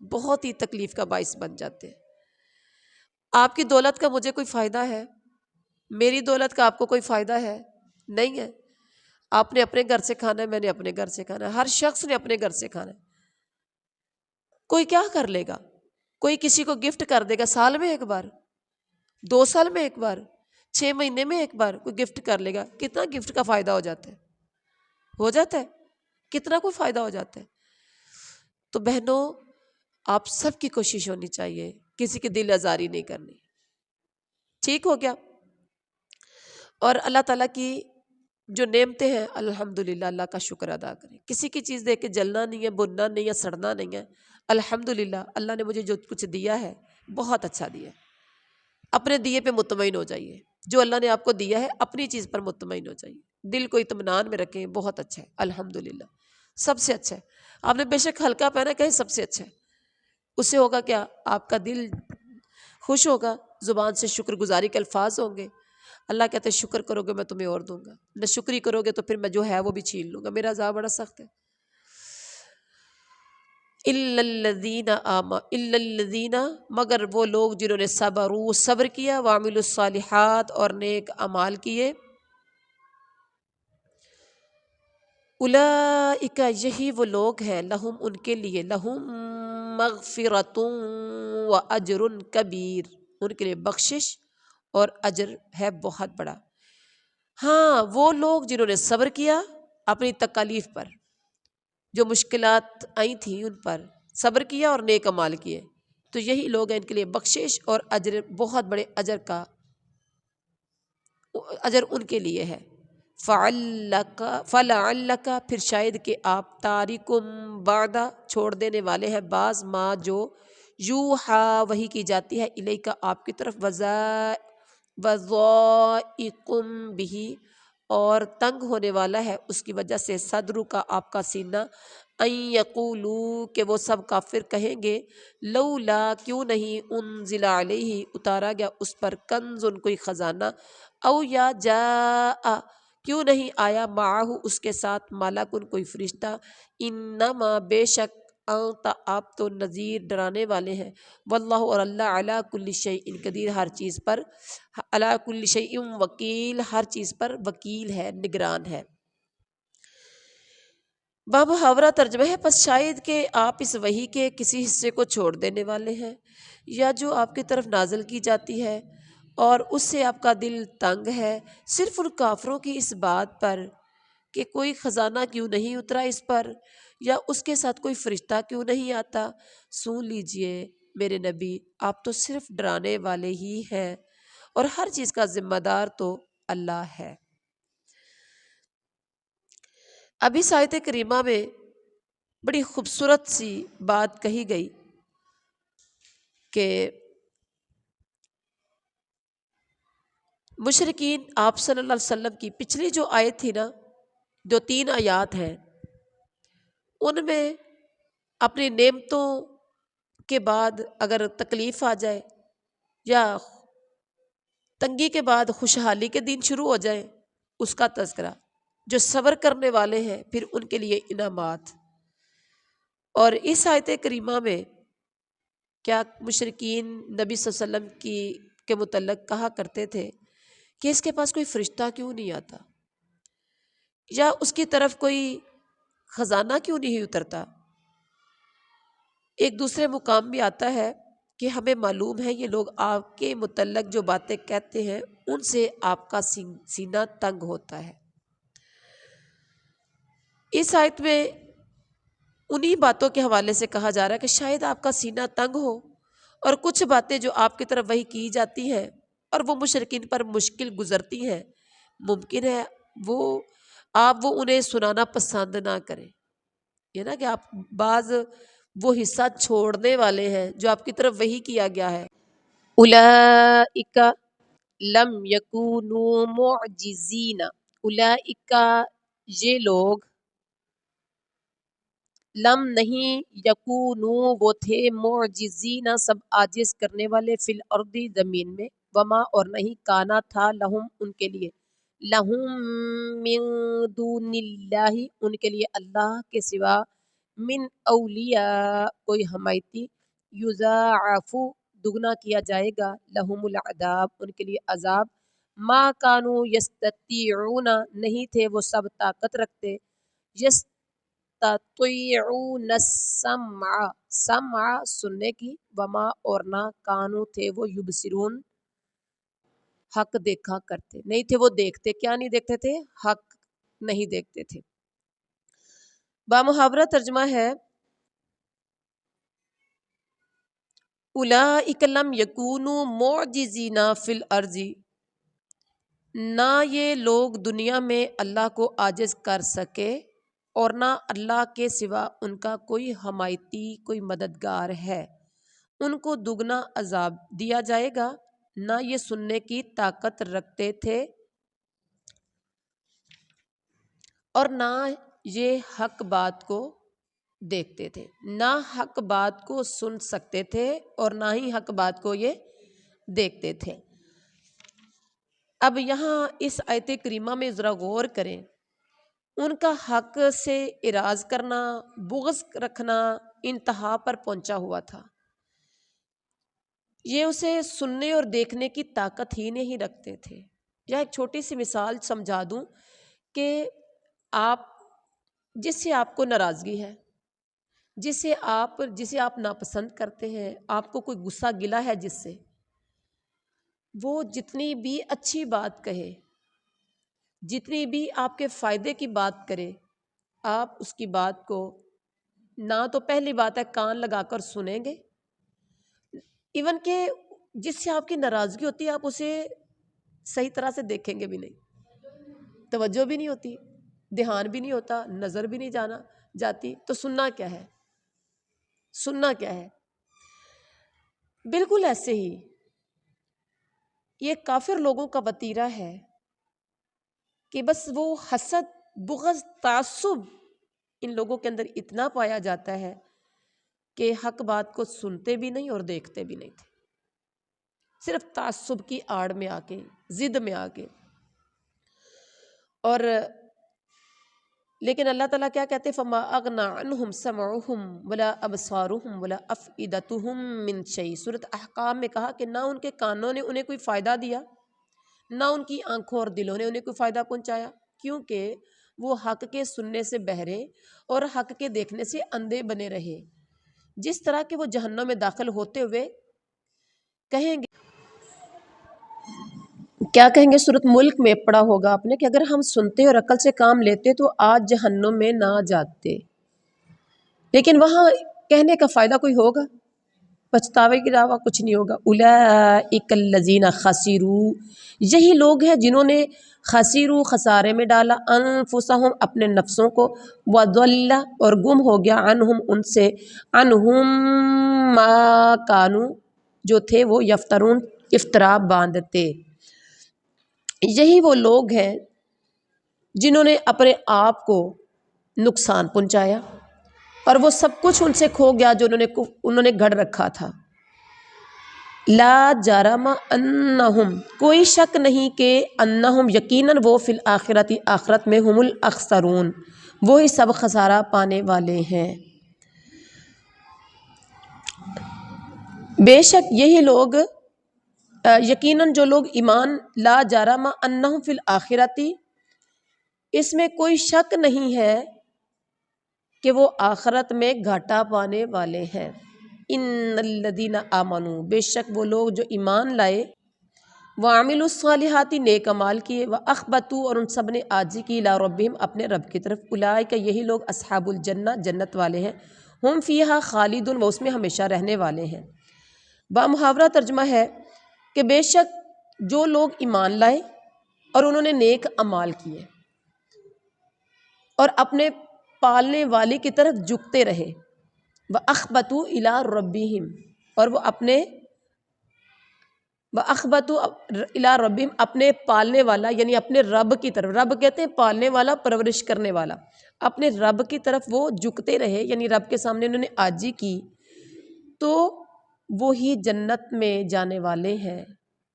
بہت ہی تکلیف کا باعث بن جاتے ہیں۔ آپ کی دولت کا مجھے کوئی فائدہ ہے؟ میری دولت کا آپ کو کوئی فائدہ ہے؟ نہیں ہے۔ آپ نے اپنے گھر سے کھانا ہے، میں نے اپنے گھر سے کھانا ہے، ہر شخص نے اپنے گھر سے کھانا ہے۔ کوئی کیا کر لے گا؟ کوئی کسی کو گفٹ کر دے گا سال میں ایک بار، 2 سال میں ایک بار، 6 مہینے میں ایک بار کوئی گفٹ کر لے گا، کتنا گفٹ کا فائدہ ہو جاتا ہے؟ ہو جاتا ہے؟ کتنا کوئی فائدہ ہو جاتا ہے؟ تو بہنوں، آپ سب کی کوشش ہونی چاہیے کسی کی دل آزاری نہیں کرنی۔ ٹھیک ہو گیا؟ اور اللہ تعالیٰ کی جو نعمتیں ہیں الحمدللہ اللہ کا شکر ادا کریں۔ کسی کی چیز دیکھ کے جلنا نہیں ہے، بننا نہیں ہے، سڑنا نہیں ہے۔ الحمدللہ اللہ نے مجھے جو کچھ دیا ہے بہت اچھا دیا ہے۔ اپنے دیے پہ مطمئن ہو جائیے، جو اللہ نے آپ کو دیا ہے اپنی چیز پر مطمئن ہو جائیے، دل کو اطمینان میں رکھیں، بہت اچھا ہے الحمدللہ، سب سے اچھا ہے۔ آپ نے بے شک ہلکا پہنا، کہیں سب سے اچھا ہے، اس سے ہوگا کیا؟ آپ کا دل خوش ہوگا، زبان سے شکر گزاری کے الفاظ ہوں گے۔ اللہ کہتے ہیں شکر کرو گے میں تمہیں اور دوں گا، نہ شکری کرو گے تو پھر میں جو ہے وہ بھی چھین لوں گا، میرا عذاب بڑا سخت ہے۔ الا الذین مگر وہ لوگ جنہوں نے صبر کیا، وعملوا الصالحات اور نیک اعمال کیے، اولئک یہی وہ لوگ ہیں، لہم ان کے لیے، لہم مغفرۃ واجر کبیر، ان کے لیے بخشش اور اجر ہے بہت بڑا۔ ہاں، وہ لوگ جنہوں نے صبر کیا اپنی تکالیف پر، جو مشکلات آئی تھیں ان پر صبر کیا اور نیک اعمال کیے، تو یہی لوگ ہیں، ان کے لیے بخشش اور اجر، بہت بڑے اجر کا اجر ان کے لیے ہے۔ فلعلک پھر شاید کہ آپ تارکم بعد چھوڑ دینے والے ہیں بعض ما جو یوحا وحی کی جاتی ہے الیک آپ کی طرف، وضائقم بھی اور تنگ ہونے والا ہے اس کی وجہ سے، صدر کا آپ کا سینہ، ان یقولوا کہ وہ سب کافر کہیں گے، لولا کیوں نہیں، انزل علیہ اتارا گیا اس پر، کنز کوئی خزانہ، او یا جاء کیوں نہیں آیا، معہ اس کے ساتھ، ملکن کوئی فرشتہ، انما بے شک انت آپ تو نذیر ڈرانے والے ہیں، واللہ اور اللہ علی کل شیء قدیر ہر چیز پر، علی کل شیء وکیل ہر چیز پر وکیل ہے، نگران ہے۔ بامحاورہ ترجمہ ہے، پس شاید کہ آپ اس وحی کے کسی حصے کو چھوڑ دینے والے ہیں، یا جو آپ کی طرف نازل کی جاتی ہے اور اس سے آپ کا دل تنگ ہے، صرف ان کافروں کی اس بات پر کہ کوئی خزانہ کیوں نہیں اترا اس پر، یا اس کے ساتھ کوئی فرشتہ کیوں نہیں آتا۔ سن لیجئے میرے نبی، آپ تو صرف ڈرانے والے ہی ہیں، اور ہر چیز کا ذمہ دار تو اللہ ہے۔ اب اس آیت کریمہ میں بڑی خوبصورت سی بات کہی گئی کہ مشرکین آپ صلی اللہ علیہ وسلم کی پچھلی جو آیت تھی نا، جو 3 آیات ہیں، ان میں اپنی نعمتوں کے بعد اگر تکلیف آ جائے یا تنگی کے بعد خوشحالی کے دن شروع ہو جائیں، اس کا تذکرہ، جو صبر کرنے والے ہیں پھر ان کے لیے انعامات۔ اور اس آیت کریمہ میں کیا مشرکین نبی صلی اللہ علیہ وسلم کے متعلق کہا کرتے تھے کہ اس کے پاس کوئی فرشتہ کیوں نہیں آتا، یا اس کی طرف کوئی خزانہ کیوں نہیں اترتا۔ ایک دوسرے مقام بھی آتا ہے کہ ہمیں معلوم ہے یہ لوگ آپ کے متعلق جو باتیں کہتے ہیں ان سے آپ کا سینہ تنگ ہوتا ہے۔ اس آیت میں انہی باتوں کے حوالے سے کہا جا رہا ہے کہ شاید آپ کا سینہ تنگ ہو، اور کچھ باتیں جو آپ کی طرف وحی کی جاتی ہیں اور وہ مشرکین پر مشکل گزرتی ہیں، ممکن ہے آپ انہیں سنانا پسند نہ کریں، یہ نا کہ آپ بعض وہ حصہ چھوڑنے والے ہیں جو آپ کی طرف وحی کیا گیا ہے۔ اولئک لم یکونوا معجزین، اولئک یہ لوگ، لم نہیں، یکونوا وہ تھے، معجزین سب عاجز کرنے والے، فی الارض زمین میں، وما اور نہیں، کانا تھا، لہم ان کے لیے، لہم من دون اللہ ان کے لیے اللہ کے سوا، من اولیاء کوئی حمایتی یضاعفو دگنا کیا جائے گا لہم العذاب ان کے لیے عذاب ما کانوا یستطیعون نہیں تھے وہ سب طاقت رکھتے یستطیعون السمع سمع سننے کی وما اور نہ کانوا تھے وہ یبصرون حق دیکھا کرتے نہیں تھے وہ دیکھتے کیا نہیں دیکھتے تھے حق نہیں دیکھتے تھے بامحاورہ ترجمہ ہے اولئک لم یکونوا معجزین فی الارض نہ یہ لوگ دنیا میں اللہ کو عاجز کر سکے اور نہ اللہ کے سوا ان کا کوئی حمایتی کوئی مددگار ہے ان کو دگنا عذاب دیا جائے گا نہ یہ سننے کی طاقت رکھتے تھے اور نہ یہ حق بات کو دیکھتے تھے نہ حق بات کو سن سکتے تھے اور نہ ہی حق بات کو یہ دیکھتے تھے اب یہاں اس آیت کریمہ میں ذرا غور کریں ان کا حق سے اراض کرنا بغض رکھنا انتہا پر پہنچا ہوا تھا یہ اسے سننے اور دیکھنے کی طاقت ہی نہیں رکھتے تھے یا ایک چھوٹی سی مثال سمجھا دوں کہ آپ جس سے آپ کو ناراضگی ہے جسے آپ ناپسند کرتے ہیں آپ کو کوئی غصہ گلا ہے جس سے وہ جتنی بھی اچھی بات کہے جتنی بھی آپ کے فائدے کی بات کرے آپ اس کی بات کو نہ تو پہلی بات ہے کان لگا کر سنیں گے ایون کہ جس سے آپ کی ناراضگی ہوتی ہے آپ اسے صحیح طرح سے دیکھیں گے بھی نہیں توجہ بھی نہیں ہوتی دھیان بھی نہیں ہوتا نظر بھی نہیں جاتی تو سننا کیا ہے بالکل ایسے ہی یہ کافر لوگوں کا وتیرہ ہے کہ بس وہ حسد بغض تعصب ان لوگوں کے اندر اتنا پایا جاتا ہے کہ حق بات کو سنتے بھی نہیں اور دیکھتے بھی نہیں تھے صرف تعصب کی آڑ میں آ کے ضد میں آ کے اور لیکن اللہ تعالیٰ کیا کہتے فما اغنى عنهم سمعهم ولا ابصارهم ولا افئدتهم من شيء سورۃ احقاف میں کہا کہ نہ ان کے کانوں نے انہیں کوئی فائدہ دیا نہ ان کی آنکھوں اور دلوں نے انہیں کوئی فائدہ پہنچایا کیونکہ وہ حق کے سننے سے بہرے اور حق کے دیکھنے سے اندھے بنے رہے جس طرح کہ وہ جہنم میں داخل ہوتے ہوئے کہیں گے کیا کہیں گے سورۃ ملک میں پڑھا ہوگا آپ نے کہ اگر ہم سنتے اور عقل سے کام لیتے تو آج جہنم میں نہ جاتے لیکن وہاں کہنے کا فائدہ کوئی ہوگا پچھتاوے کے علاوہ کچھ نہیں ہوگا اولئک الذین خسروا یہی لوگ ہیں جنہوں نے خسروا خسارے میں ڈالا انفسہم اپنے نفسوں کو وضل اور گم ہو گیا عنہم ان سے عنہم ما کانوا جو تھے وہ یفترون افترا باندھتے یہی وہ لوگ ہیں جنہوں نے اپنے آپ کو نقصان پہنچایا اور وہ سب کچھ ان سے کھو گیا جو انہوں نے گھڑ رکھا تھا لا جرم انہم کوئی شک نہیں کہ انہم یقیناً وہ فی الآخرۃ آخرت میں ہم الاخسرون وہی سب خسارہ پانے والے ہیں بے شک یہی لوگ یقیناً جو لوگ ایمان لا جرم انہم فی الآخرۃ اس میں کوئی شک نہیں ہے کہ وہ آخرت میں گھاٹا پانے والے ہیں ان الذین آمنوا بے شک وہ لوگ جو ایمان لائے وعملوا الصالحات نیک اعمال کیے واخبتوا اور ان سب نے عاجزی کی الی ربہم اپنے رب کی طرف اولئک یہی لوگ اصحاب الجنہ جنت والے ہیں ہم فیہا خالدون وہ اس میں ہمیشہ رہنے والے ہیں بامحاورہ ترجمہ ہے کہ بے شک جو لوگ ایمان لائے اور انہوں نے نیک اعمال کیے اور اپنے پالنے والے کی طرف جھکتے رہے وَأَخْبَتُوا إِلَىٰ رَبِّهِمْ اور وہ اپنے وَأَخْبَتُوا إِلَىٰ رَبِّهِمْ اپنے پالنے والا یعنی اپنے رب کی طرف رب کہتے ہیں پالنے والا پرورش کرنے والا اپنے رب کی طرف وہ جھکتے رہے یعنی رب کے سامنے انہوں نے عاجزی کی تو وہی جنت میں جانے والے ہیں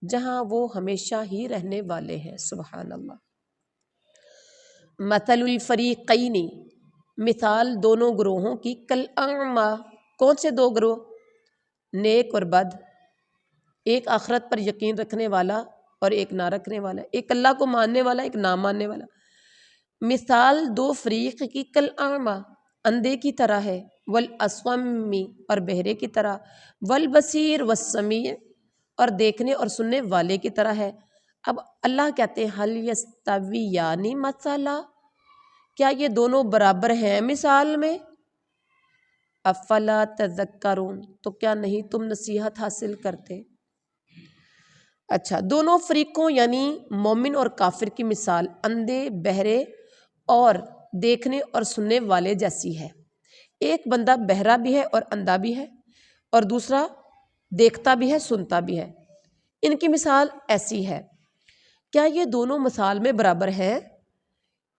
جہاں وہ ہمیشہ ہی رہنے والے ہیں سبحان اللہ مثل الفریقین مثال دونوں گروہوں کی کل اعما، کون سے دو گروہ؟ نیک اور بد، ایک آخرت پر یقین رکھنے والا اور ایک نہ رکھنے والا، ایک اللہ کو ماننے والا ایک نہ ماننے والا۔ مثال دو فریق کی کل اعما، اندھے کی طرح ہے، والاصم اور بہرے کی طرح، والبصیر والسمیع اور دیکھنے اور سننے والے کی طرح ہے۔ اب اللہ کہتے ہیں حل یستویان مثلا، کیا یہ دونوں برابر ہیں مثال میں؟ افلا تذکرون، تو کیا نہیں تم نصیحت حاصل کرتے؟ اچھا، دونوں فریقوں یعنی مومن اور کافر کی مثال اندھے، بہرے اور دیکھنے اور سننے والے جیسی ہے۔ ایک بندہ بہرا بھی ہے اور اندھا بھی ہے، اور دوسرا دیکھتا بھی ہے سنتا بھی ہے، ان کی مثال ایسی ہے۔ کیا یہ دونوں مثال میں برابر ہیں؟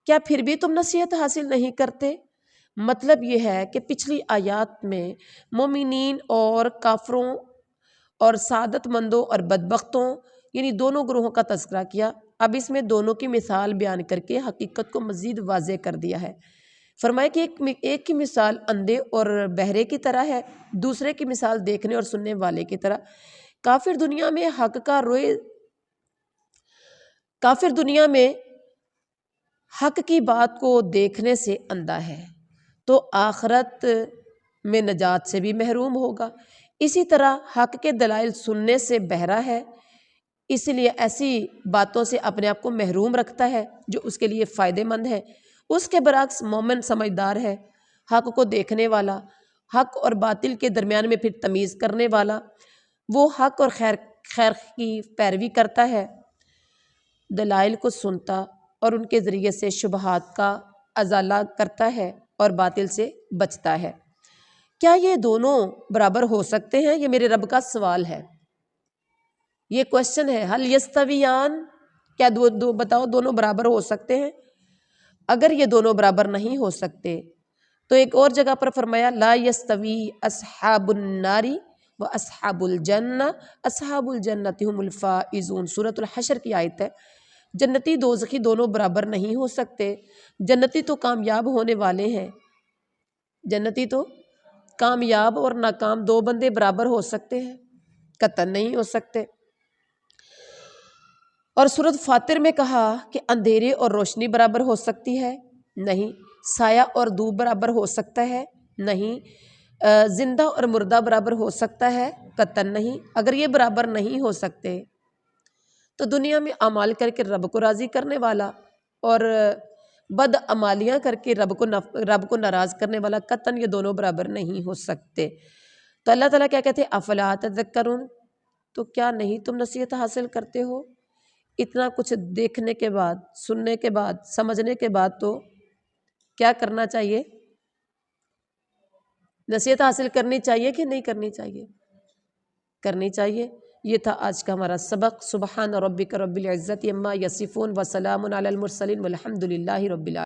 کیا پھر بھی تم نصیحت حاصل نہیں کرتے؟ مطلب یہ ہے کہ پچھلی آیات میں مومنین اور کافروں اور سعادت مندوں اور بدبختوں یعنی دونوں گروہوں کا تذکرہ کیا، اب اس میں دونوں کی مثال بیان کر کے حقیقت کو مزید واضح کر دیا ہے۔ فرمایا کہ ایک کی مثال اندھے اور بہرے کی طرح ہے، دوسرے کی مثال دیکھنے اور سننے والے کی طرح۔ کافر دنیا میں حق کی بات کو دیکھنے سے اندھا ہے، تو آخرت میں نجات سے بھی محروم ہوگا۔ اسی طرح حق کے دلائل سننے سے بہرا ہے، اس لیے ایسی باتوں سے اپنے آپ کو محروم رکھتا ہے جو اس کے لیے فائدہ مند ہے۔ اس کے برعکس مومن سمجھدار ہے، حق کو دیکھنے والا، حق اور باطل کے درمیان میں پھر تمیز کرنے والا، وہ حق اور خیر کی پیروی کرتا ہے، دلائل کو سنتا اور ان کے ذریعے سے شبہات کا ازالہ کرتا ہے اور باطل سے بچتا ہے۔ کیا یہ دونوں برابر ہو سکتے ہیں؟ یہ میرے رب کا سوال ہے، یہ کوشچن ہے۔ حل یستویان، کیا بتاؤ دونوں برابر ہو سکتے ہیں؟ اگر یہ دونوں برابر نہیں ہو سکتے تو ایک اور جگہ پر فرمایا لا یستوی اصحاب النار و اصحاب الجنہ اصحاب الجنۃ هم الفائزون، سورۃ الحشر کی آیت ہے۔ جنتی دوزخی دونوں برابر نہیں ہو سکتے، جنتی تو کامیاب ہونے والے ہیں، جنتی تو کامیاب اور ناکام دو بندے برابر ہو سکتے ہیں؟ قطعاً نہیں ہو سکتے۔ اور سورۃ فاطر میں کہا کہ اندھیرے اور روشنی برابر ہو سکتی ہے؟ نہیں۔ سایہ اور دھوپ برابر ہو سکتا ہے؟ نہیں۔ زندہ اور مردہ برابر ہو سکتا ہے؟ قطعاً نہیں۔ اگر یہ برابر نہیں ہو سکتے تو دنیا میں اعمال کر کے رب کو راضی کرنے والا اور بد عمالیاں کر کے رب کو ناراض کرنے والا، قطعاً یہ دونوں برابر نہیں ہو سکتے۔ تو اللہ تعالیٰ کیا کہتے ہیں افلا تذکرون، تو کیا نہیں تم نصیحت حاصل کرتے ہو؟ اتنا کچھ دیکھنے کے بعد، سننے کے بعد، سمجھنے کے بعد تو کیا کرنا چاہیے؟ نصیحت حاصل کرنی چاہیے کہ نہیں کرنی چاہیے؟ کرنی چاہیے۔ یہ تھا آج کا ہمارا سبق۔ سبحان ربک رب العزت عما یصفون وسلام علی المرسلین والحمد للہ رب العالمین۔